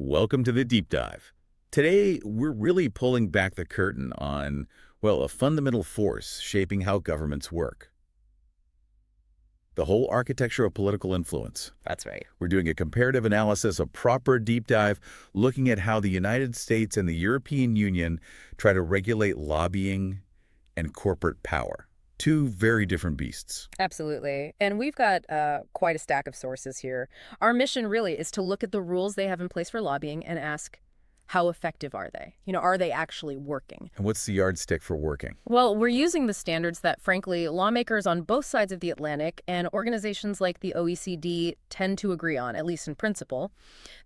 Welcome to the deep dive. Today, we're really pulling back the curtain on, well, a fundamental force shaping how governments work. The whole architecture of political influence. That's right. We're doing a comparative analysis, a proper deep dive, looking at how the United States and the European Union try to regulate lobbying and corporate power. Two very different beasts. Absolutely. And we've got quite a stack of sources here. Our mission really is to look at the rules they have in place for lobbying and ask, how effective are they? Are they actually working? And what's the yardstick for working? Well, we're using the standards that, frankly, lawmakers on both sides of the Atlantic and organizations like the OECD tend to agree on, at least in principle.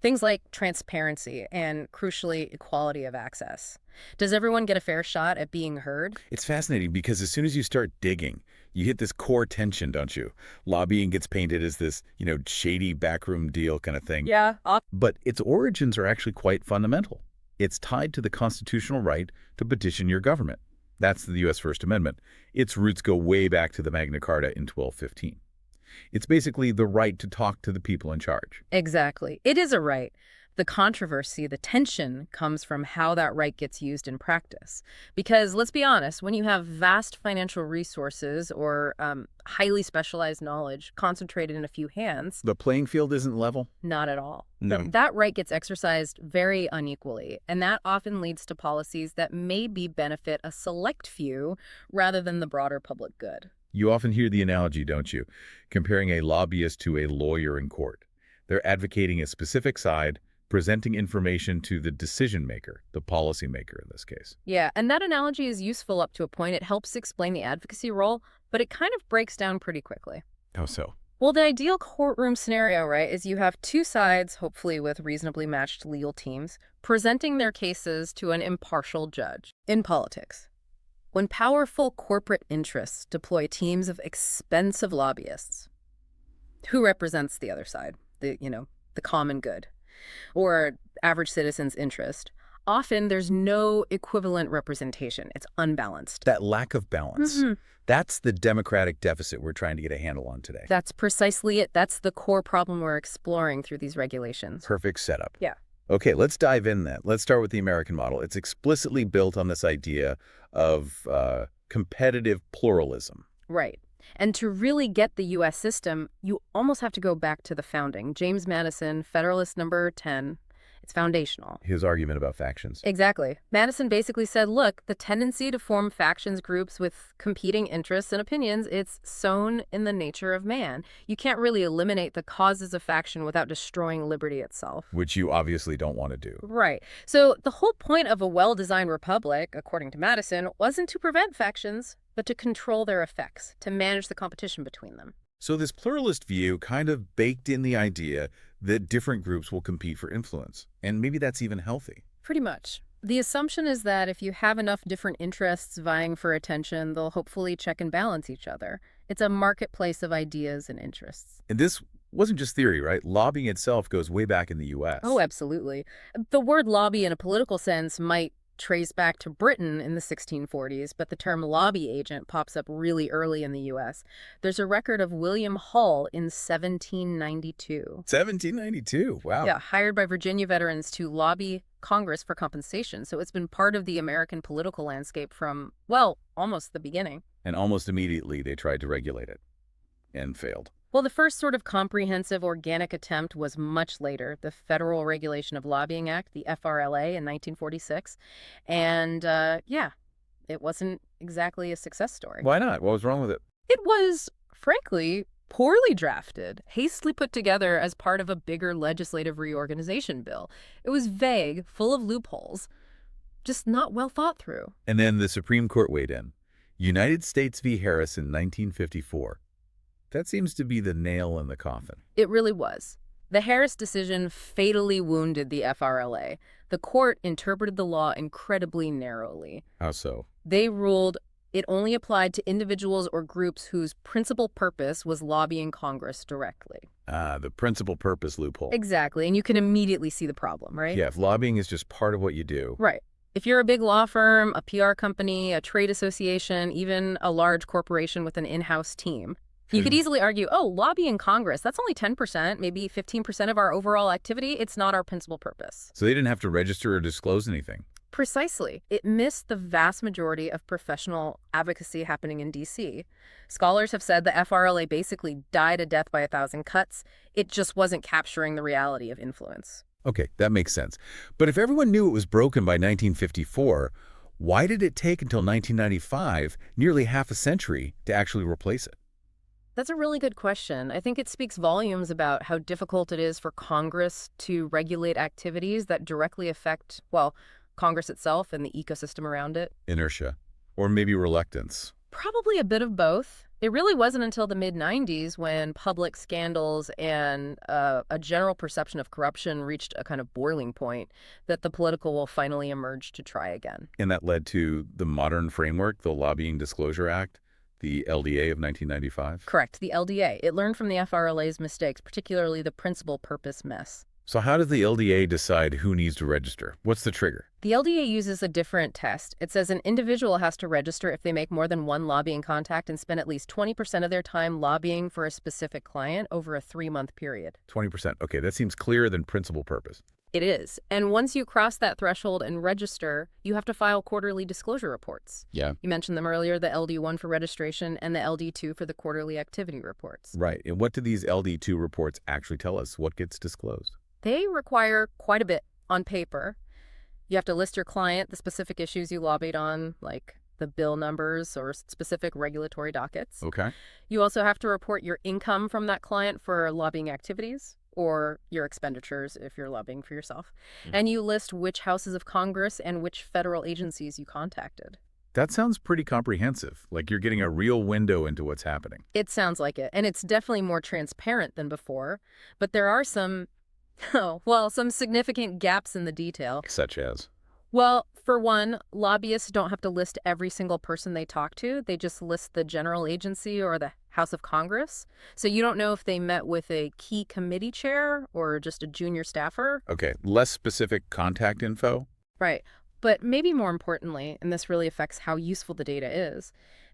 Things like transparency and, crucially, equality of access. Does everyone get a fair shot at being heard? It's fascinating because as soon as you start digging, you hit this core tension, don't you? Lobbying gets painted as this, shady backroom deal kind of thing. Yeah. But its origins are actually quite fundamental. It's tied to the constitutional right to petition your government. That's the U.S. First Amendment. Its roots go way back to the Magna Carta in 1215. It's basically the right to talk to the people in charge. Exactly. It is a right. The controversy, the tension, comes from how that right gets used in practice. Because let's be honest, when you have vast financial resources or highly specialized knowledge concentrated in a few hands— The playing field isn't level? Not at all. No. That right gets exercised very unequally, and that often leads to policies that maybe benefit a select few rather than the broader public good. You often hear the analogy, don't you? Comparing a lobbyist to a lawyer in court. They're advocating a specific side, presenting information to the decision maker, the policy maker in this case. Yeah, and that analogy is useful up to a point. It helps explain the advocacy role, but it kind of breaks down pretty quickly. How so? Well, the ideal courtroom scenario, right, is you have two sides, hopefully with reasonably matched legal teams, presenting their cases to an impartial judge. In politics, when powerful corporate interests deploy teams of expensive lobbyists, who represents the other side? The common good, or average citizen's interest. Often there's no equivalent representation. It's unbalanced. That lack of balance. That's the democratic deficit we're trying to get a handle on today. That's precisely it. That's the core problem we're exploring through these regulations. Perfect setup. Yeah. Okay, let's dive in then. Let's start with the American model. It's explicitly built on this idea of competitive pluralism. Right. And to really get the U.S. system, you almost have to go back to the founding. James Madison, Federalist number 10. It's foundational. His argument about factions. Exactly. Madison basically said, look, the tendency to form factions groups with competing interests and opinions, it's sown in the nature of man. You can't really eliminate the causes of faction without destroying liberty itself. Which you obviously don't want to do. Right. So the whole point of a well-designed republic, according to Madison, wasn't to prevent factions, but to control their effects, to manage the competition between them. So this pluralist view kind of baked in the idea that different groups will compete for influence. And maybe that's even healthy. Pretty much. The assumption is that if you have enough different interests vying for attention, they'll hopefully check and balance each other. It's a marketplace of ideas and interests. And this wasn't just theory, right? Lobbying itself goes way back in the U.S. Oh, absolutely. The word lobby in a political sense might trace back to Britain in the 1640s, but the term lobby agent pops up really early in the U.S. There's a record of William Hull in 1792. 1792, wow. Yeah, hired by Virginia veterans to lobby Congress for compensation. So it's been part of the American political landscape from, well, almost the beginning. And almost immediately they tried to regulate it and failed. Well, the first sort of comprehensive organic attempt was much later, the Federal Regulation of Lobbying Act, the FRLA, in 1946. And, yeah, it wasn't exactly a success story. Why not? What was wrong with it? It was, frankly, poorly drafted, hastily put together as part of a bigger legislative reorganization bill. It was vague, full of loopholes, just not well thought through. And then the Supreme Court weighed in. United States v. Harris in 1954. That seems to be the nail in the coffin. It really was. The Harris decision fatally wounded the FRLA. The court interpreted the law incredibly narrowly. How so? They ruled it only applied to individuals or groups whose principal purpose was lobbying Congress directly. The principal purpose loophole. Exactly, and you can immediately see the problem, right? Yeah, if lobbying is just part of what you do. Right. If you're a big law firm, a PR company, a trade association, even a large corporation with an in-house team, You could easily argue, oh, lobbying Congress, that's only 10%, maybe 15% of our overall activity. It's not our principal purpose. So they didn't have to register or disclose anything. Precisely. It missed the vast majority of professional advocacy happening in D.C. Scholars have said the FRLA basically died a death by 1,000 cuts. It just wasn't capturing the reality of influence. Okay, that makes sense. But if everyone knew it was broken by 1954, why did it take until 1995, nearly half a century, to actually replace it? That's a really good question. I think it speaks volumes about how difficult it is for Congress to regulate activities that directly affect, well, Congress itself and the ecosystem around it. Inertia. Or maybe reluctance. Probably a bit of both. It really wasn't until the mid-90s when public scandals and a general perception of corruption reached a kind of boiling point that the political will finally emerge to try again. And that led to the modern framework, the Lobbying Disclosure Act, the LDA of 1995? Correct, the LDA. It learned from the FRLA's mistakes, particularly the principal purpose mess. So how does the LDA decide who needs to register? What's the trigger? The LDA uses a different test. It says an individual has to register if they make more than one lobbying contact and spend at least 20% of their time lobbying for a specific client over a 3-month period. 20%. Okay, that seems clearer than principal purpose. It is. And once you cross that threshold and register, you have to file quarterly disclosure reports. Yeah. You mentioned them earlier, the LD1 for registration and the LD2 for the quarterly activity reports. Right. And what do these LD2 reports actually tell us? What gets disclosed? They require quite a bit on paper. You have to list your client, the specific issues you lobbied on, like the bill numbers or specific regulatory dockets. Okay. You also have to report your income from that client for lobbying activities or your expenditures if you're lobbying for yourself. And you list which houses of Congress and which federal agencies you contacted. That sounds pretty comprehensive, like you're getting a real window into what's happening. It sounds like it. And it's definitely more transparent than before. But there are some significant gaps in the detail. Such as? Well, for one, lobbyists don't have to list every single person they talk to. They just list the general agency or the House of Congress. So you don't know if they met with a key committee chair or just a junior staffer. Okay, less specific contact info? Right. But maybe more importantly, and this really affects how useful the data is,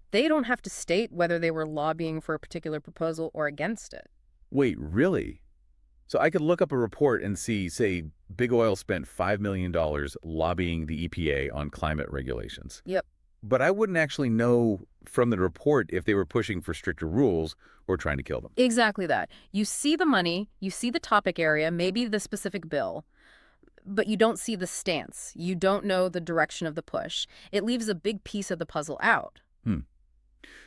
they don't have to state whether they were lobbying for a particular proposal or against it. Wait, really? So I could look up a report and see, say, Big Oil spent $5 million lobbying the EPA on climate regulations. Yep. But I wouldn't actually know from the report if they were pushing for stricter rules or trying to kill them. Exactly that. You see the money, you see the topic area, maybe the specific bill, but you don't see the stance. You don't know the direction of the push. It leaves a big piece of the puzzle out.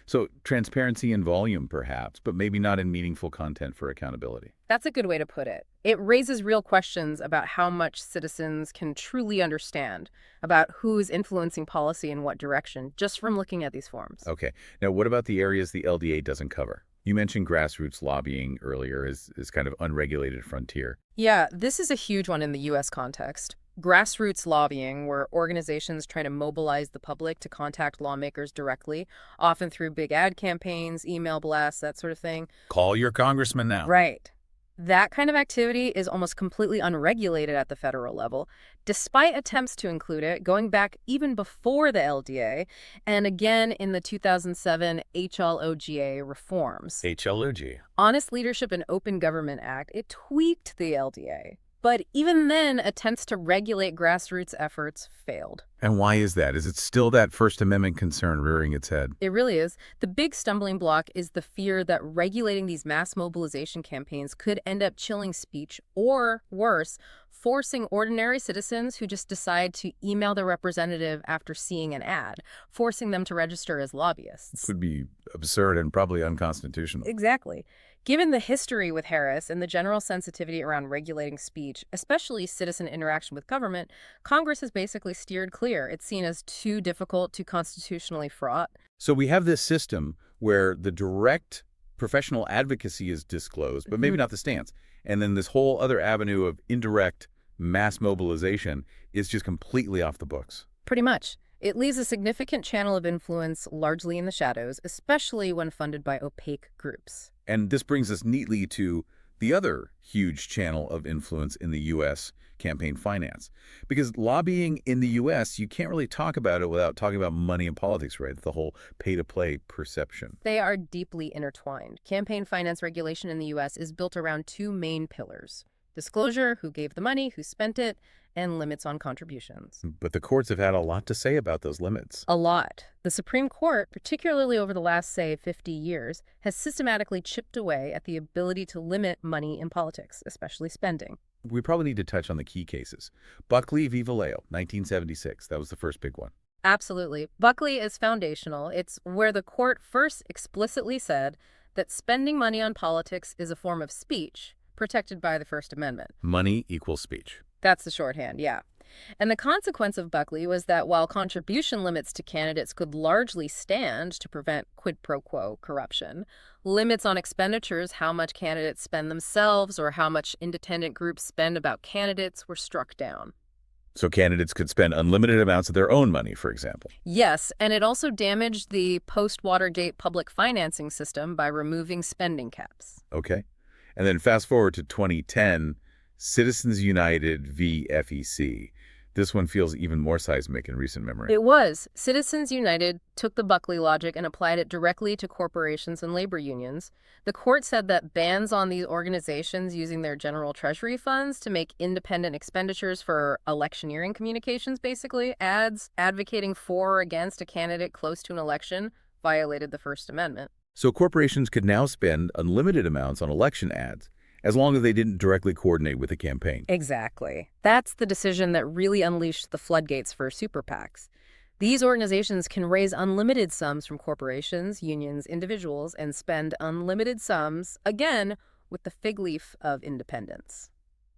So transparency in volume, perhaps, but maybe not in meaningful content for accountability. That's a good way to put it. It raises real questions about how much citizens can truly understand about who's influencing policy in what direction, just from looking at these forms. Okay. Now, what about the areas the LDA doesn't cover? You mentioned grassroots lobbying earlier as kind of unregulated frontier. Yeah, this is a huge one in the U.S. context. Grassroots lobbying, where organizations try to mobilize the public to contact lawmakers directly, often through big ad campaigns, email blasts, that sort of thing. Call your congressman now. Right. That kind of activity is almost completely unregulated at the federal level, despite attempts to include it going back even before the LDA, and again in the 2007 HLOGA reforms. HLOG. Honest Leadership and Open Government Act, it tweaked the LDA. But even then, attempts to regulate grassroots efforts failed. And why is that? Is it still that First Amendment concern rearing its head? It really is. The big stumbling block is the fear that regulating these mass mobilization campaigns could end up chilling speech or, worse, forcing ordinary citizens who just decide to email their representative after seeing an ad, forcing them to register as lobbyists. This would be absurd and probably unconstitutional. Exactly. Given the history with Harris and the general sensitivity around regulating speech, especially citizen interaction with government, Congress has basically steered clear. It's seen as too difficult, too constitutionally fraught. So we have this system where the direct professional advocacy is disclosed, but maybe not the stance. And then this whole other avenue of indirect mass mobilization is just completely off the books. Pretty much. It leaves a significant channel of influence largely in the shadows, especially when funded by opaque groups. And this brings us neatly to the other huge channel of influence in the U.S. campaign finance. Because lobbying in the U.S., you can't really talk about it without talking about money and politics, right? The whole pay-to-play perception. They are deeply intertwined. Campaign finance regulation in the U.S. is built around two main pillars: disclosure, who gave the money, who spent it, and limits on contributions. But the courts have had a lot to say about those limits. A lot. The Supreme Court, particularly over the last, say, 50 years, has systematically chipped away at the ability to limit money in politics, especially spending. We probably need to touch on the key cases. Buckley v. Vallejo, 1976. That was the first big one. Absolutely. Buckley is foundational. It's where the court first explicitly said that spending money on politics is a form of speech protected by the First Amendment. Money equals speech. That's the shorthand, yeah. And the consequence of Buckley was that while contribution limits to candidates could largely stand to prevent quid pro quo corruption, limits on expenditures, how much candidates spend themselves or how much independent groups spend about candidates, were struck down. So candidates could spend unlimited amounts of their own money, for example. Yes, and it also damaged the post-Watergate public financing system by removing spending caps. Okay. And then fast forward to 2010, Citizens United v. FEC. This one feels even more seismic in recent memory. It was. Citizens United took the Buckley logic and applied it directly to corporations and labor unions. The court said that bans on these organizations using their general treasury funds to make independent expenditures for electioneering communications, basically, ads advocating for or against a candidate close to an election, violated the First Amendment. So corporations could now spend unlimited amounts on election ads, as long as they didn't directly coordinate with the campaign. Exactly. That's the decision that really unleashed the floodgates for super PACs. These organizations can raise unlimited sums from corporations, unions, individuals, and spend unlimited sums, again, with the fig leaf of independence.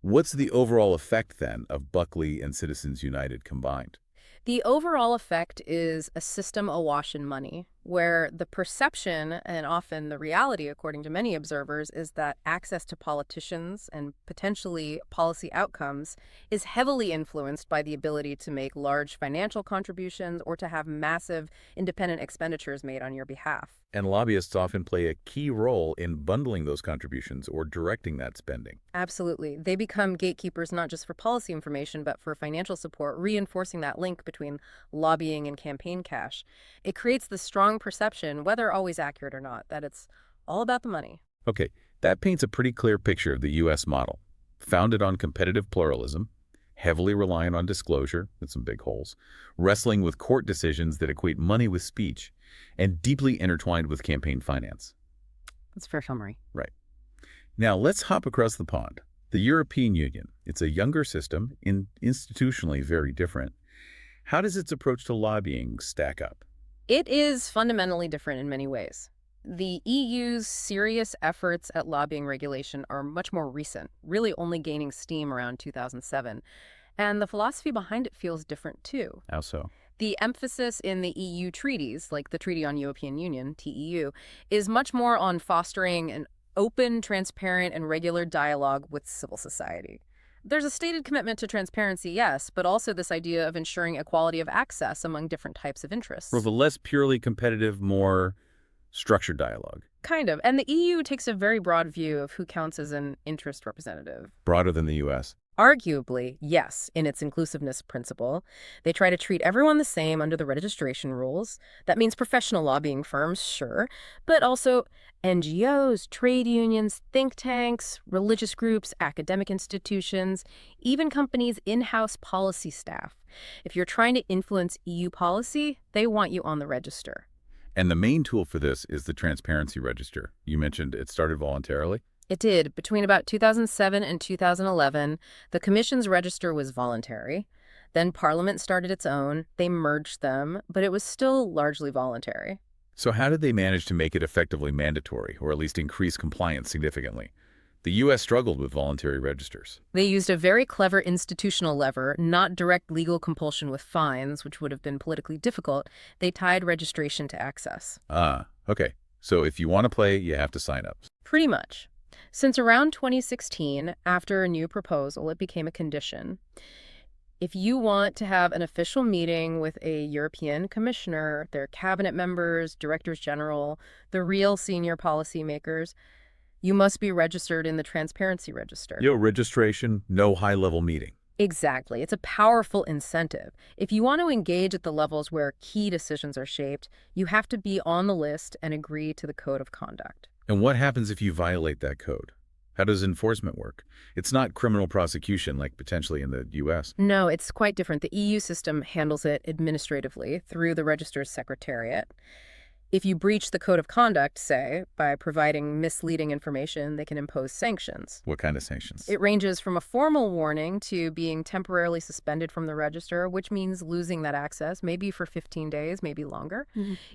What's the overall effect, then, of Buckley and Citizens United combined? The overall effect is a system awash in money, where the perception, and often the reality, according to many observers, is that access to politicians and potentially policy outcomes is heavily influenced by the ability to make large financial contributions or to have massive independent expenditures made on your behalf. And lobbyists often play a key role in bundling those contributions or directing that spending. Absolutely. They become gatekeepers not just for policy information, but for financial support, reinforcing that link between lobbying and campaign cash. It creates the strong perception, whether always accurate or not, that it's all about the money. Okay, that paints a pretty clear picture of the U.S. model. Founded on competitive pluralism, heavily reliant on disclosure, with some big holes, wrestling with court decisions that equate money with speech, and deeply intertwined with campaign finance. That's a fair summary. Right. Now, let's hop across the pond. The European Union. It's a younger system, institutionally very different. How does its approach to lobbying stack up? It is fundamentally different in many ways. The EU's serious efforts at lobbying regulation are much more recent, really only gaining steam around 2007. And the philosophy behind it feels different too. How so? The emphasis in the EU treaties, like the Treaty on European Union, TEU, is much more on fostering an open, transparent, and regular dialogue with civil society. There's a stated commitment to transparency, yes, but also this idea of ensuring equality of access among different types of interests. Sort of a less purely competitive, more structured dialogue. Kind of. And the EU takes a very broad view of who counts as an interest representative. Broader than the U.S. Arguably, yes, in its inclusiveness principle. They try to treat everyone the same under the registration rules. That means professional lobbying firms, sure, but also NGOs, trade unions, think tanks, religious groups, academic institutions, even companies' in-house policy staff. If you're trying to influence EU policy, they want you on the register. And the main tool for this is the Transparency Register. You mentioned it started voluntarily. It did. Between about 2007 and 2011, the Commission's register was voluntary. Then Parliament started its own. They merged them, but it was still largely voluntary. So how did they manage to make it effectively mandatory, or at least increase compliance significantly? The U.S. struggled with voluntary registers. They used a very clever institutional lever, not direct legal compulsion with fines, which would have been politically difficult. They tied registration to access. Ah, okay. So if you want to play, you have to sign up. Pretty much. Since around 2016, after a new proposal, it became a condition. If you want to have an official meeting with a European commissioner, their cabinet members, directors general, the real senior policymakers, You must be registered in the Transparency Register. No registration, no high-level meeting. Exactly. It's a powerful incentive. If you want to engage at the levels where key decisions are shaped, you have to be on the list and agree to the code of conduct. And what happens if you violate that code? How does enforcement work? It's not criminal prosecution like potentially in the U.S. No, it's quite different. The EU system handles it administratively through the registrar's secretariat. If you breach the code of conduct, say, by providing misleading information, they can impose sanctions. What kind of sanctions? It ranges from a formal warning to being temporarily suspended from the register, which means losing that access, maybe for 15 days, maybe longer.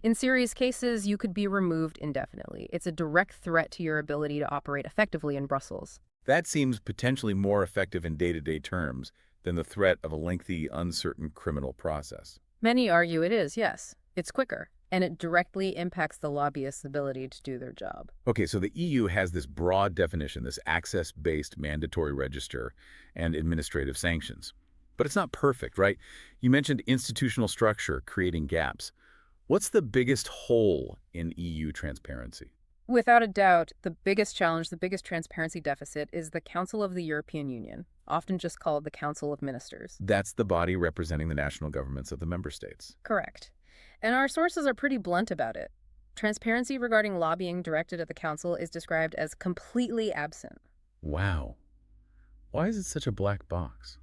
In serious cases, you could be removed indefinitely. It's a direct threat to your ability to operate effectively in Brussels. That seems potentially more effective in day-to-day terms than the threat of a lengthy, uncertain criminal process. Many argue it is, yes. It's quicker, and it directly impacts the lobbyists' ability to do their job. Okay, so the EU has this broad definition, this access-based mandatory register and administrative sanctions. But it's not perfect, right? You mentioned institutional structure creating gaps. What's the biggest hole in EU transparency? Without a doubt, the biggest challenge, the biggest transparency deficit is the Council of the European Union, often just called the Council of Ministers. That's the body representing the national governments of the member states. Correct. And our sources are pretty blunt about it. Transparency regarding lobbying directed at the Council is described as completely absent. Wow. Why is it such a black box?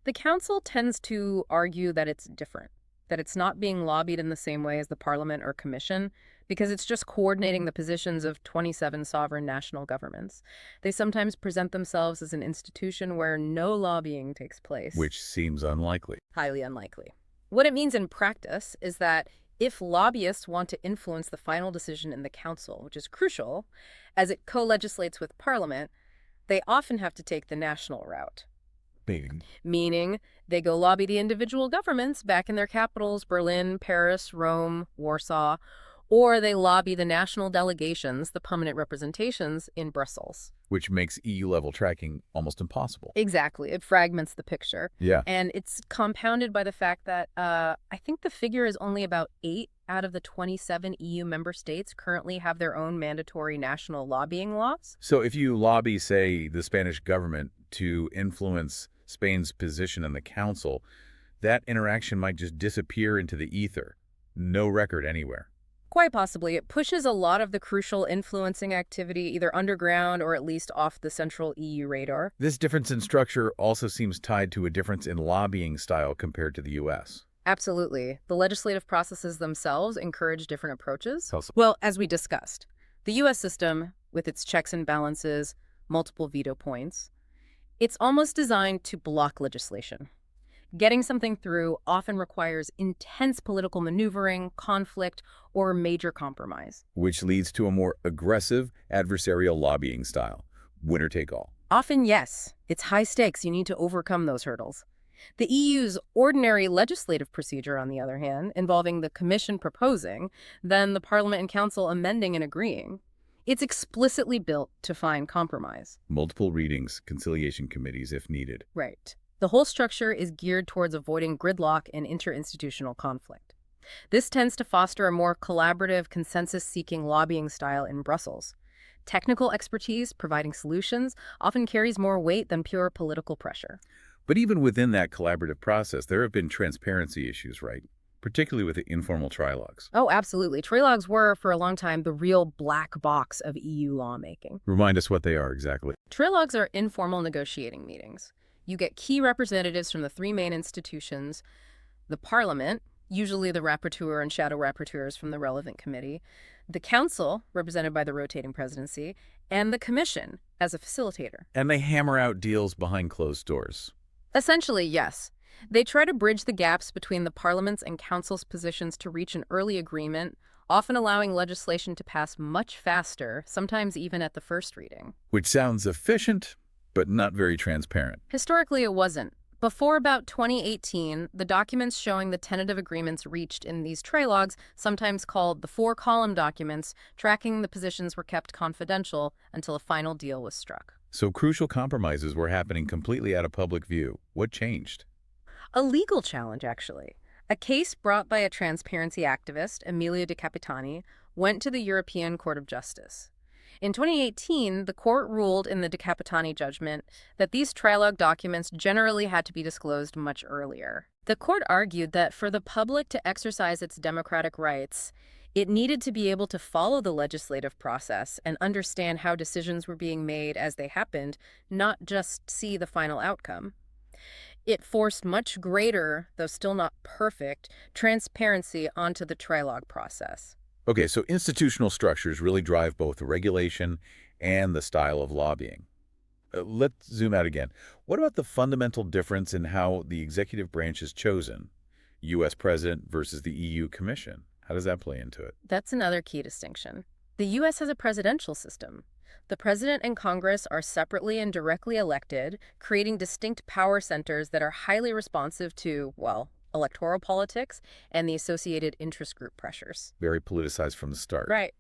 The Council tends to argue that it's different, that it's not being lobbied in the same way as the Parliament or Commission, because it's just coordinating the positions of 27 sovereign national governments. They sometimes present themselves as an institution where no lobbying takes place. Which seems unlikely. Highly unlikely. What it means in practice is that if lobbyists want to influence the final decision in the Council, which is crucial, as it co-legislates with Parliament, they often have to take the national route. Meaning they go lobby the individual governments back in their capitals, Berlin, Paris, Rome, Warsaw, or they lobby the national delegations, the permanent representations, in Brussels. Which makes EU-level tracking almost impossible. Exactly. It fragments the picture. Yeah. And it's compounded by the fact that I think the figure is only about 8 out of the 27 EU member states currently have their own mandatory national lobbying laws. So if you lobby, say, the Spanish government to influence Spain's position in the Council, that interaction might just disappear into the ether. No record anywhere. Quite possibly. It pushes a lot of the crucial influencing activity either underground or at least off the central EU radar. This difference in structure also seems tied to a difference in lobbying style compared to the U.S. Absolutely. The legislative processes themselves encourage different approaches. Also, Well, as we discussed, the U.S. system, with its checks and balances, multiple veto points, it's almost designed to block legislation. Getting something through often requires intense political maneuvering, conflict, or major compromise. which leads to a more aggressive adversarial lobbying style. Winner take all. Often, yes, it's high stakes. You need to overcome those hurdles. The EU's ordinary legislative procedure, on the other hand, involving the Commission proposing, then the Parliament and Council amending and agreeing, it's explicitly built to find compromise. Multiple readings, conciliation committees if needed. Right. The whole structure is geared towards avoiding gridlock and interinstitutional conflict. This tends to foster a more collaborative, consensus-seeking lobbying style in Brussels. Technical expertise, providing solutions, often carries more weight than pure political pressure. But even within that collaborative process, there have been transparency issues, right? Particularly with the informal trilogues. Oh, absolutely. Trilogues were, for a long time, the real black box of EU lawmaking. Remind us what they are exactly. Trilogues are informal negotiating meetings. You get key representatives from the 3 main institutions, the Parliament, usually the rapporteur and shadow rapporteurs from the relevant committee, the Council, represented by the rotating presidency, and the Commission as a facilitator. And they hammer out deals behind closed doors. Essentially, yes. They try to bridge the gaps between the Parliament's and Council's positions to reach an early agreement, often allowing legislation to pass much faster, sometimes even at the first reading. Which sounds efficient, but not very transparent. Historically, it wasn't. Before about 2018, the documents showing the tentative agreements reached in these trilogues, sometimes called the 4-column documents, tracking the positions were kept confidential until a final deal was struck. So crucial compromises were happening completely out of public view. What changed? A legal challenge, actually. A case brought by a transparency activist, Emilia De Capitani, went to the European Court of Justice. In 2018, the court ruled in the De Capitani judgment that these trilogue documents generally had to be disclosed much earlier. The court argued that for the public to exercise its democratic rights, it needed to be able to follow the legislative process and understand how decisions were being made as they happened, not just see the final outcome. It forced much greater, though still not perfect, transparency onto the trilogue process. Okay, so institutional structures really drive both the regulation and the style of lobbying. Let's zoom out again. What about the fundamental difference in how the executive branch is chosen? U.S. President versus the EU Commission. How does that play into it? That's another key distinction. The U.S. has a presidential system. The president and Congress are separately and directly elected, creating distinct power centers that are highly responsive to, well, electoral politics and the associated interest group pressures. Very politicized from the start. Right.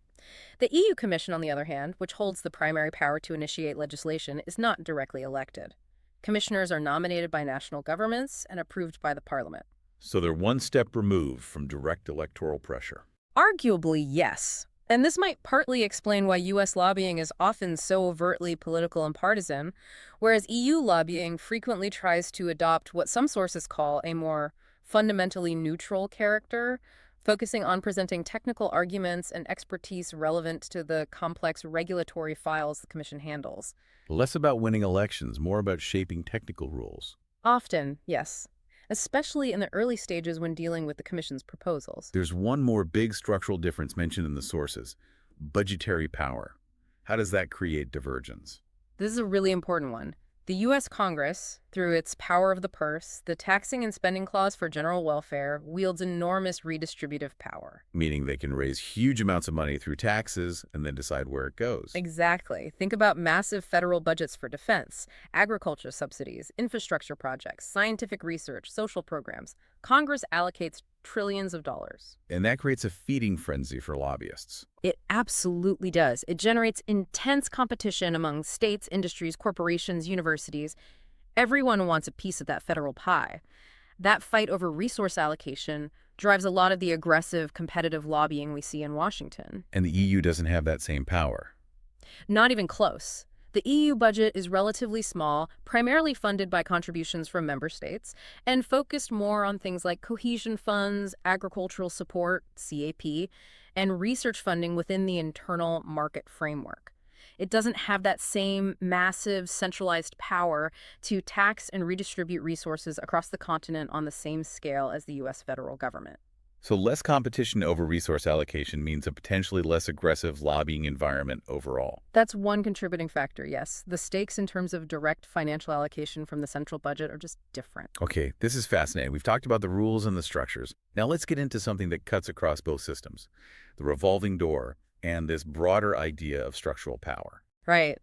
The EU Commission, on the other hand, which holds the primary power to initiate legislation, is not directly elected. Commissioners are nominated by national governments and approved by the parliament. So they're one step removed from direct electoral pressure. Arguably, yes. And this might partly explain why U.S. lobbying is often so overtly political and partisan, whereas EU lobbying frequently tries to adopt what some sources call a more fundamentally neutral character, focusing on presenting technical arguments and expertise relevant to the complex regulatory files the Commission handles. Less about winning elections, more about shaping technical rules. Often, yes, especially in the early stages when dealing with the Commission's proposals. There's one more big structural difference mentioned in the sources: budgetary power. How does that create divergence? This is a really important one. The U.S. Congress, through its power of the purse, the taxing and spending clause for general welfare, wields enormous redistributive power. Meaning they can raise huge amounts of money through taxes and then decide where it goes. Exactly. Think about massive federal budgets for defense, agriculture subsidies, infrastructure projects, scientific research, social programs. Congress allocates trillions of dollars. And that creates a feeding frenzy for lobbyists. It absolutely does. It generates intense competition among states, industries, corporations, universities. Everyone wants a piece of that federal pie. That fight over resource allocation drives a lot of the aggressive, competitive lobbying we see in Washington. And the EU doesn't have that same power. Not even close. The EU budget is relatively small, primarily funded by contributions from member states, and focused more on things like cohesion funds, agricultural support, CAP, and research funding within the internal market framework. It doesn't have that same massive centralized power to tax and redistribute resources across the continent on the same scale as the U.S. federal government. So less competition over resource allocation means a potentially less aggressive lobbying environment overall. That's one contributing factor, yes. The stakes in terms of direct financial allocation from the central budget are just different. Okay, this is fascinating. We've talked about the rules and the structures. Now let's get into something that cuts across both systems: the revolving door and this broader idea of structural power. Right.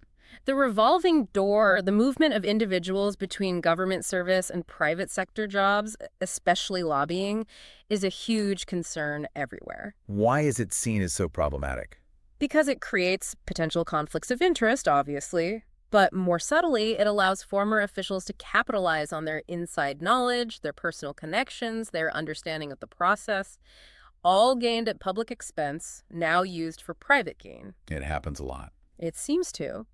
The revolving door, the movement of individuals between government service and private sector jobs, especially lobbying, is a huge concern everywhere. Why is it seen as so problematic? Because it creates potential conflicts of interest, obviously, but more subtly, it allows former officials to capitalize on their inside knowledge, their personal connections, their understanding of the process, all gained at public expense, now used for private gain. It happens a lot. It seems to.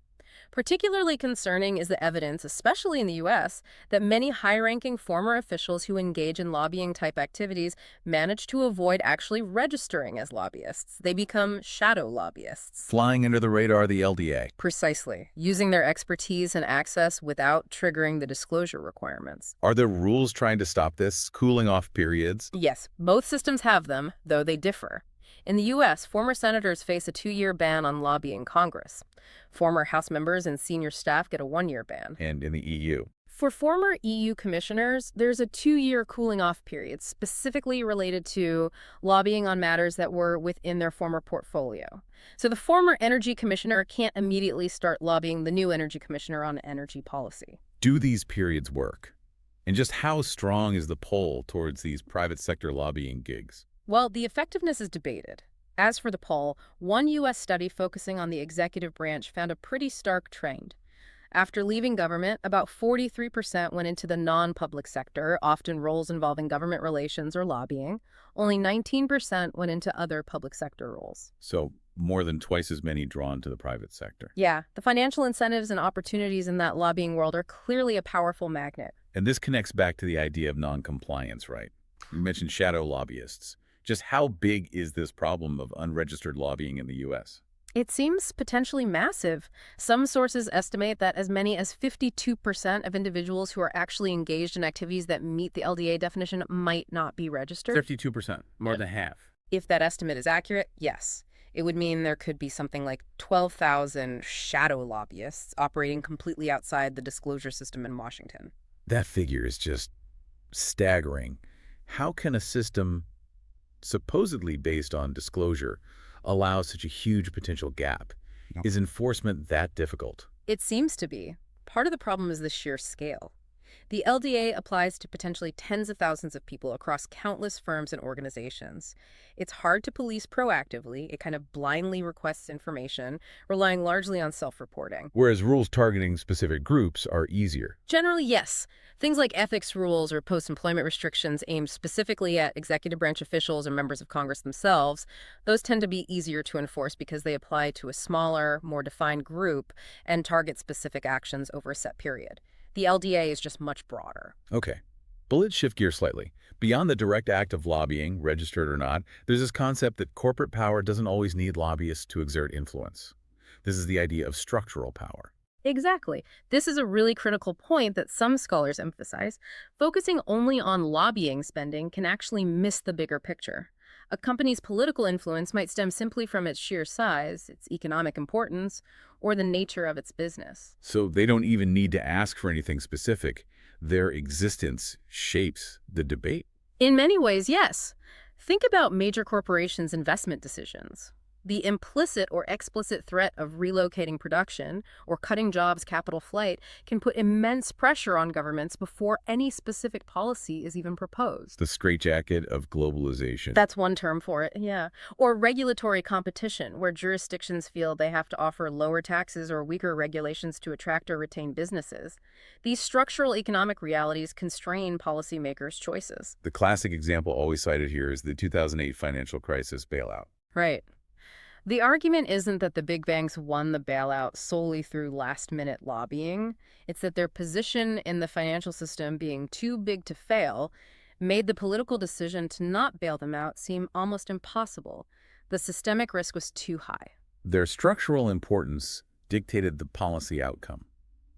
Particularly concerning is the evidence, especially in the U.S., that many high-ranking former officials who engage in lobbying-type activities manage to avoid actually registering as lobbyists. They become shadow lobbyists. Flying under the radar, the LDA. Precisely, using their expertise and access without triggering the disclosure requirements. Are there rules trying to stop this? Cooling off periods? Yes, both systems have them, though they differ. In the U.S., former senators face a 2-year ban on lobbying Congress. Former House members and senior staff get a 1-year ban. And in the EU? For former EU commissioners, there's a 2-year cooling-off period specifically related to lobbying on matters that were within their former portfolio. So the former energy commissioner can't immediately start lobbying the new energy commissioner on energy policy. Do these periods work? And just how strong is the pull towards these private sector lobbying gigs? Well, the effectiveness is debated. As for the poll, one U.S. study focusing on the executive branch found a pretty stark trend. After leaving government, about 43% went into the non-public sector, often roles involving government relations or lobbying. Only 19% went into other public sector roles. So more than twice as many drawn to the private sector. Yeah, the financial incentives and opportunities in that lobbying world are clearly a powerful magnet. And this connects back to the idea of non-compliance, right? You mentioned shadow lobbyists. Just how big is this problem of unregistered lobbying in the U.S.? It seems potentially massive. Some sources estimate that as many as 52% of individuals who are actually engaged in activities that meet the LDA definition might not be registered. 52%, more than half. If that estimate is accurate, yes. It would mean there could be something like 12,000 shadow lobbyists operating completely outside the disclosure system in Washington. That figure is just staggering. How can a system supposedly based on disclosure allow such a huge potential gap? No. Is enforcement that difficult? It seems to be. Part of the problem is the sheer scale. The LDA applies to potentially tens of thousands of people across countless firms and organizations. It's hard to police proactively. It kind of blindly requests information, relying largely on self-reporting. Whereas rules targeting specific groups are easier. Generally, yes. Things like ethics rules or post-employment restrictions aimed specifically at executive branch officials or members of Congress themselves, those tend to be easier to enforce because they apply to a smaller, more defined group and target specific actions over a set period. The LDA is just much broader. Okay. But let's shift gears slightly. Beyond the direct act of lobbying, registered or not, there's this concept that corporate power doesn't always need lobbyists to exert influence. This is the idea of structural power. Exactly. This is a really critical point that some scholars emphasize. Focusing only on lobbying spending can actually miss the bigger picture. A company's political influence might stem simply from its sheer size, its economic importance, or the nature of its business. So they don't even need to ask for anything specific. Their existence shapes the debate. In many ways, yes. Think about major corporations' investment decisions. The implicit or explicit threat of relocating production or cutting jobs capital flight can put immense pressure on governments before any specific policy is even proposed. The straitjacket of globalization. That's one term for it, yeah. Or regulatory competition, where jurisdictions feel they have to offer lower taxes or weaker regulations to attract or retain businesses. These structural economic realities constrain policymakers' choices. The classic example always cited here is the 2008 financial crisis bailout. Right. The argument isn't that the big banks won the bailout solely through last-minute lobbying. It's that their position in the financial system being too big to fail made the political decision to not bail them out seem almost impossible. The systemic risk was too high. Their structural importance dictated the policy outcome.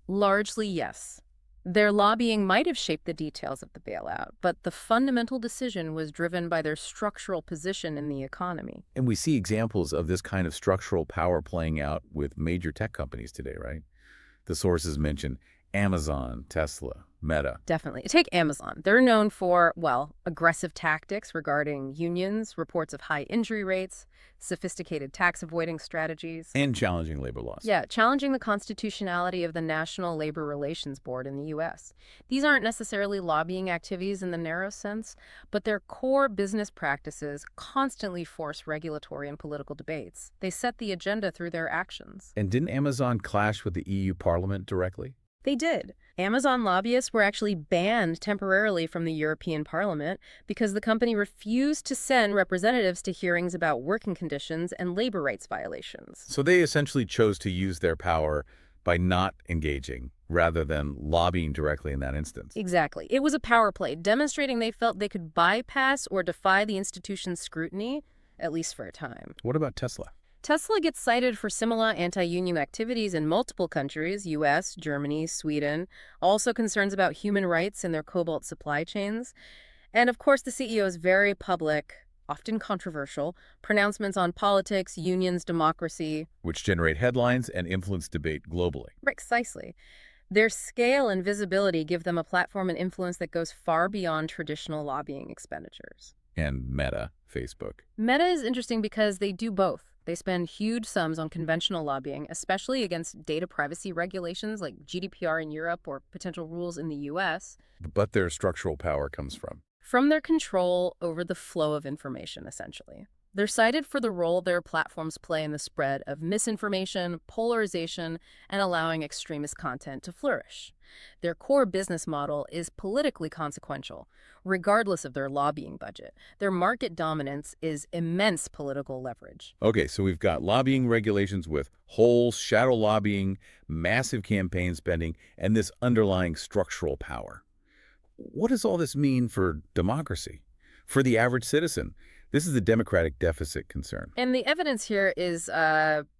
Largely, yes. Their lobbying might have shaped the details of the bailout, but the fundamental decision was driven by their structural position in the economy. And we see examples of this kind of structural power playing out with major tech companies today, right? The sources mention Amazon, Tesla, Meta. Definitely. Take Amazon. They're known for, well, aggressive tactics regarding unions, reports of high injury rates, sophisticated tax avoiding strategies. And challenging labor laws. Yeah, challenging the constitutionality of the National Labor Relations Board in the U.S. These aren't necessarily lobbying activities in the narrow sense, but their core business practices constantly force regulatory and political debates. They set the agenda through their actions. And didn't Amazon clash with the EU Parliament directly? They did. Amazon lobbyists were actually banned temporarily from the European Parliament because the company refused to send representatives to hearings about working conditions and labor rights violations. So they essentially chose to use their power by not engaging rather than lobbying directly in that instance. Exactly. It was a power play, demonstrating they felt they could bypass or defy the institution's scrutiny, at least for a time. What about Tesla? Tesla gets cited for similar anti-union activities in multiple countries, US, Germany, Sweden, also concerns about human rights in their cobalt supply chains. And of course, the CEO is very public, often controversial, pronouncements on politics, unions, democracy. Which generate headlines and influence debate globally. Precisely. Their scale and visibility give them a platform and influence that goes far beyond traditional lobbying expenditures. And Meta, Facebook. Meta is interesting because they do both. They spend huge sums on conventional lobbying, especially against data privacy regulations like GDPR in Europe or potential rules in the US. But their structural power comes from From their control over the flow of information, essentially. They're cited for the role their platforms play in the spread of misinformation, polarization, and allowing extremist content to flourish. Their core business model is politically consequential, regardless of their lobbying budget. Their market dominance is immense political leverage. Okay, so we've got lobbying regulations with holes, shadow lobbying, massive campaign spending, and this underlying structural power. What does all this mean for democracy? For the average citizen? This is a democratic deficit concern. And the evidence here is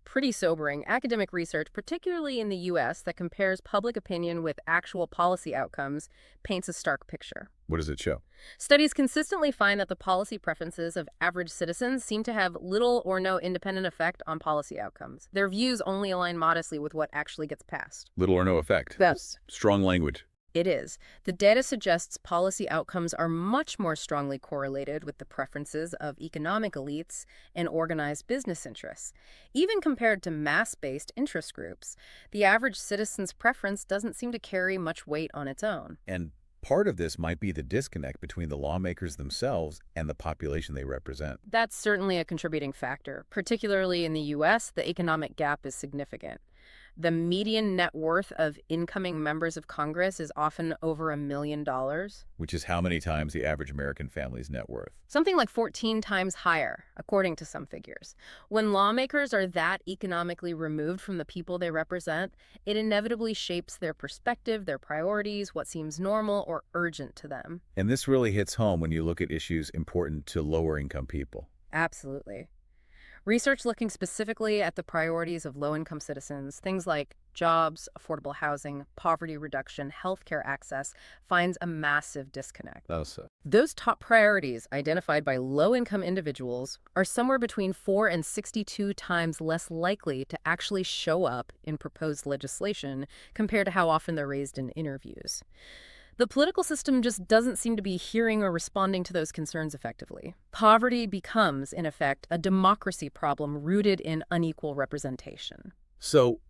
pretty sobering. Academic research, particularly in the U.S., that compares public opinion with actual policy outcomes, paints a stark picture. What does it show? Studies consistently find that the policy preferences of average citizens seem to have little or no independent effect on policy outcomes. Their views only align modestly with what actually gets passed. Little or no effect. Yes. Strong language. It is. The data suggests policy outcomes are much more strongly correlated with the preferences of economic elites and organized business interests. Even compared to mass-based interest groups, the average citizen's preference doesn't seem to carry much weight on its own. And part of this might be the disconnect between the lawmakers themselves and the population they represent. That's certainly a contributing factor. Particularly in the U.S., the economic gap is significant. The median net worth of incoming members of Congress is often over $1 million. Which is how many times the average American family's net worth? Something like 14 times higher, according to some figures. When lawmakers are that economically removed from the people they represent, it inevitably shapes their perspective, their priorities, what seems normal or urgent to them. And this really hits home when you look at issues important to lower-income people. Absolutely. Research looking specifically at the priorities of low-income citizens, things like jobs, affordable housing, poverty reduction, healthcare access, finds a massive disconnect. Those top priorities identified by low-income individuals are somewhere between 4 and 62 times less likely to actually show up in proposed legislation compared to how often they're raised in interviews. The political system just doesn't seem to be hearing or responding to those concerns effectively. Poverty becomes, in effect, a democracy problem rooted in unequal representation. So,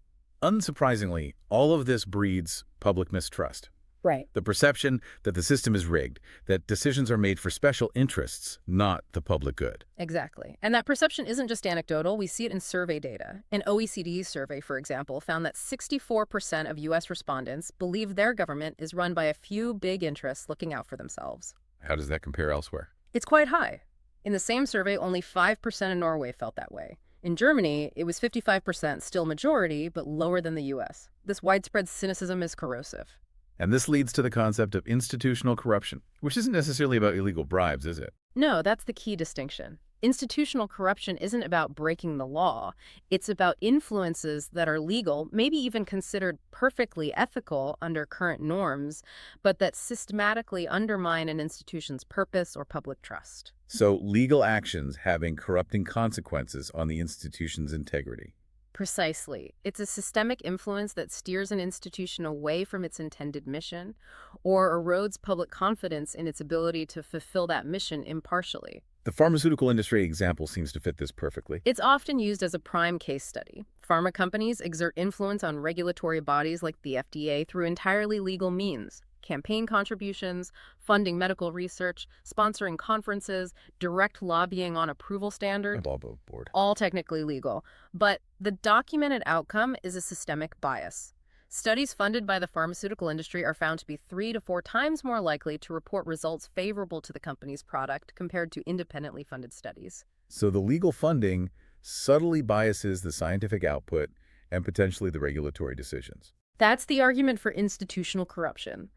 unsurprisingly, all of this breeds public mistrust. Right. The perception that the system is rigged, that decisions are made for special interests, not the public good. Exactly. And that perception isn't just anecdotal. We see it in survey data. An OECD survey, for example, found that 64% of U.S. respondents believe their government is run by a few big interests looking out for themselves. How does that compare elsewhere? It's quite high. In the same survey, only 5% of Norway felt that way. In Germany, it was 55%, still majority, but lower than the U.S. This widespread cynicism is corrosive. And this leads to the concept of institutional corruption, which isn't necessarily about illegal bribes, is it? No, that's the key distinction. Institutional corruption isn't about breaking the law. It's about influences that are legal, maybe even considered perfectly ethical under current norms, but that systematically undermine an institution's purpose or public trust. So legal actions having corrupting consequences on the institution's integrity. Precisely. It's a systemic influence that steers an institution away from its intended mission or erodes public confidence in its ability to fulfill that mission impartially. The pharmaceutical industry example seems to fit this perfectly. It's often used as a prime case study. Pharma companies exert influence on regulatory bodies like the FDA through entirely legal means. Campaign contributions, funding medical research, sponsoring conferences, direct lobbying on approval standards, I'm all aboard. all technically legal. But the documented outcome is a systemic bias. Studies funded by the pharmaceutical industry are found to be 3 to 4 times more likely to report results favorable to the company's product compared to independently funded studies. So the legal funding subtly biases the scientific output and potentially the regulatory decisions. That's the argument for institutional corruption.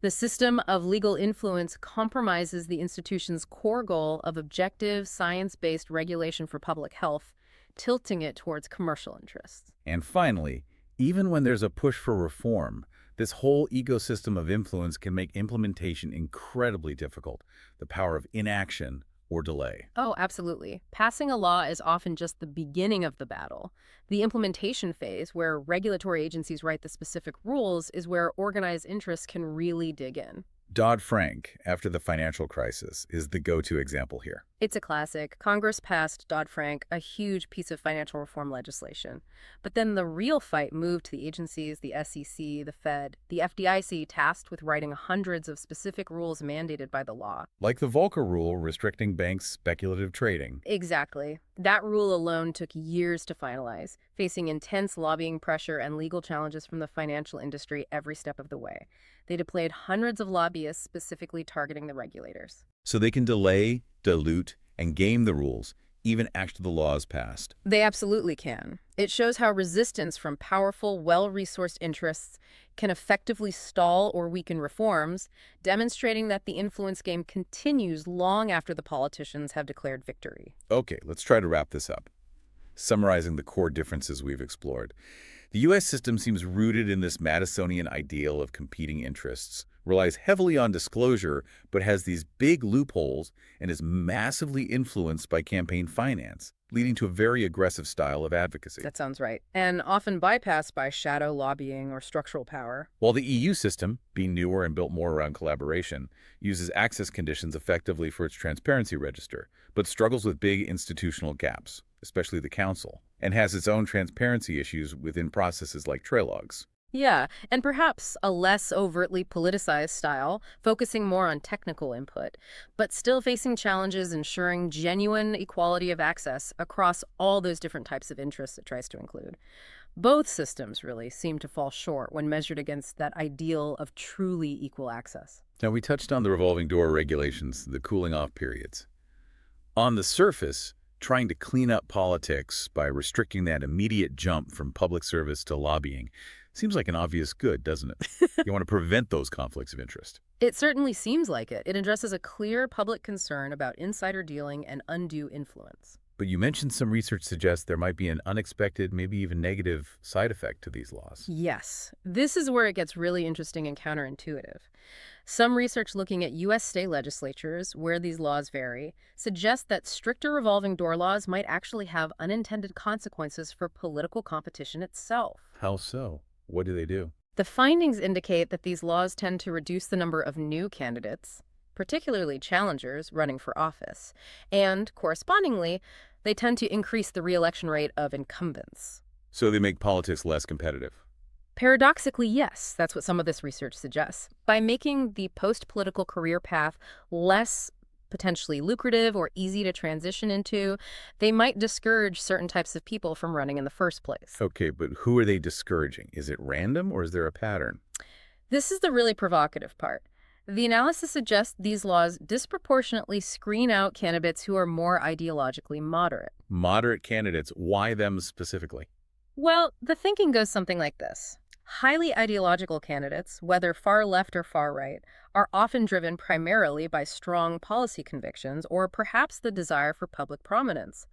The system of legal influence compromises the institution's core goal of objective, science-based regulation for public health, tilting it towards commercial interests. And finally, even when there's a push for reform, this whole ecosystem of influence can make implementation incredibly difficult. The power of inaction or delay. Oh, absolutely. Passing a law is often just the beginning of the battle. The implementation phase, where regulatory agencies write the specific rules, is where organized interests can really dig in. Dodd-Frank, after the financial crisis, is the go-to example here. It's a classic. Congress passed Dodd-Frank, a huge piece of financial reform legislation. But then the real fight moved to the agencies, the SEC, the Fed, the FDIC, tasked with writing hundreds of specific rules mandated by the law. Like the Volcker rule restricting banks' speculative trading. Exactly. That rule alone took years to finalize, facing intense lobbying pressure and legal challenges from the financial industry every step of the way. They deployed hundreds of lobbyists specifically targeting the regulators. So they can delay, dilute, and game the rules, even after the law is passed. They absolutely can. It shows how resistance from powerful, well-resourced interests can effectively stall or weaken reforms, demonstrating that the influence game continues long after the politicians have declared victory. Okay, let's try to wrap this up. Summarizing the core differences we've explored. The U.S. system seems rooted in this Madisonian ideal of competing interests, relies heavily on disclosure, but has these big loopholes and is massively influenced by campaign finance, leading to a very aggressive style of advocacy. That sounds right. And often bypassed by shadow lobbying or structural power. While the EU system, being newer and built more around collaboration, uses access conditions effectively for its transparency register, but struggles with big institutional gaps, especially the Council, and has its own transparency issues within processes like trilogues. Yeah, and perhaps a less overtly politicized style, focusing more on technical input, but still facing challenges ensuring genuine equality of access across all those different types of interests it tries to include. Both systems really seem to fall short when measured against that ideal of truly equal access. Now, we touched on the revolving door regulations, the cooling off periods. On the surface, trying to clean up politics by restricting that immediate jump from public service to lobbying seems like an obvious good, doesn't it? You want to prevent those conflicts of interest. It certainly seems like it. It addresses a clear public concern about insider dealing and undue influence. But you mentioned some research suggests there might be an unexpected, maybe even negative side effect to these laws. Yes, this is where it gets really interesting and counterintuitive. Some research looking at U.S. state legislatures, where these laws vary, suggests that stricter revolving door laws might actually have unintended consequences for political competition itself. How so? What do they do? The findings indicate that these laws tend to reduce the number of new candidates, particularly challengers running for office, and, correspondingly, they tend to increase the re-election rate of incumbents. So they make politics less competitive. Paradoxically, yes, that's what some of this research suggests. By making the post-political career path less potentially lucrative or easy to transition into, they might discourage certain types of people from running in the first place. Okay, but who are they discouraging? Is it random or is there a pattern? This is the really provocative part. The analysis suggests these laws disproportionately screen out candidates who are more ideologically moderate. Moderate candidates, why them specifically? Well, the thinking goes something like this. Highly ideological candidates, whether far left or far right, are often driven primarily by strong policy convictions or perhaps the desire for public prominence.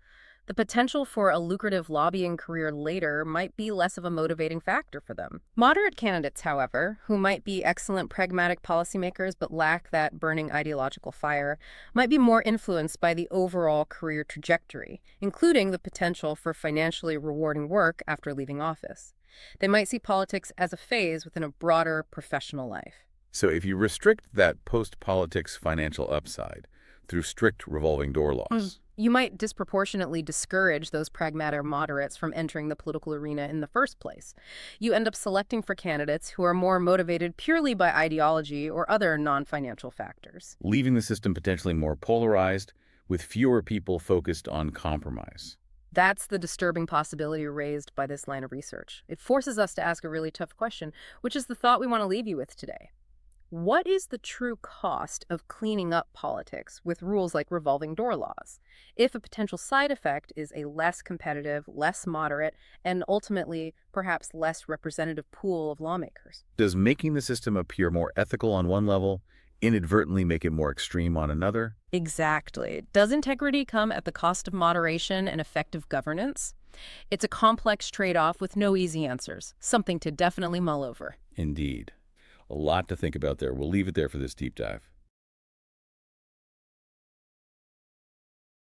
The potential for a lucrative lobbying career later might be less of a motivating factor for them. Moderate candidates, however, who might be excellent pragmatic policymakers but lack that burning ideological fire, might be more influenced by the overall career trajectory, including the potential for financially rewarding work after leaving office. They might see politics as a phase within a broader professional life. So if you restrict that post-politics financial upside through strict revolving door laws, you might disproportionately discourage those pragmatic moderates from entering the political arena in the first place. You end up selecting for candidates who are more motivated purely by ideology or other non-financial factors, leaving the system potentially more polarized with fewer people focused on compromise. That's the disturbing possibility raised by this line of research. It forces us to ask a really tough question, which is the thought we want to leave you with today. What is the true cost of cleaning up politics with rules like revolving door laws, if a potential side effect is a less competitive, less moderate, and ultimately perhaps less representative pool of lawmakers? Does making the system appear more ethical on one level inadvertently make it more extreme on another? Exactly. Does integrity come at the cost of moderation and effective governance? It's a complex trade-off with no easy answers, something to definitely mull over. Indeed. A lot to think about there. We'll leave it there for this deep dive.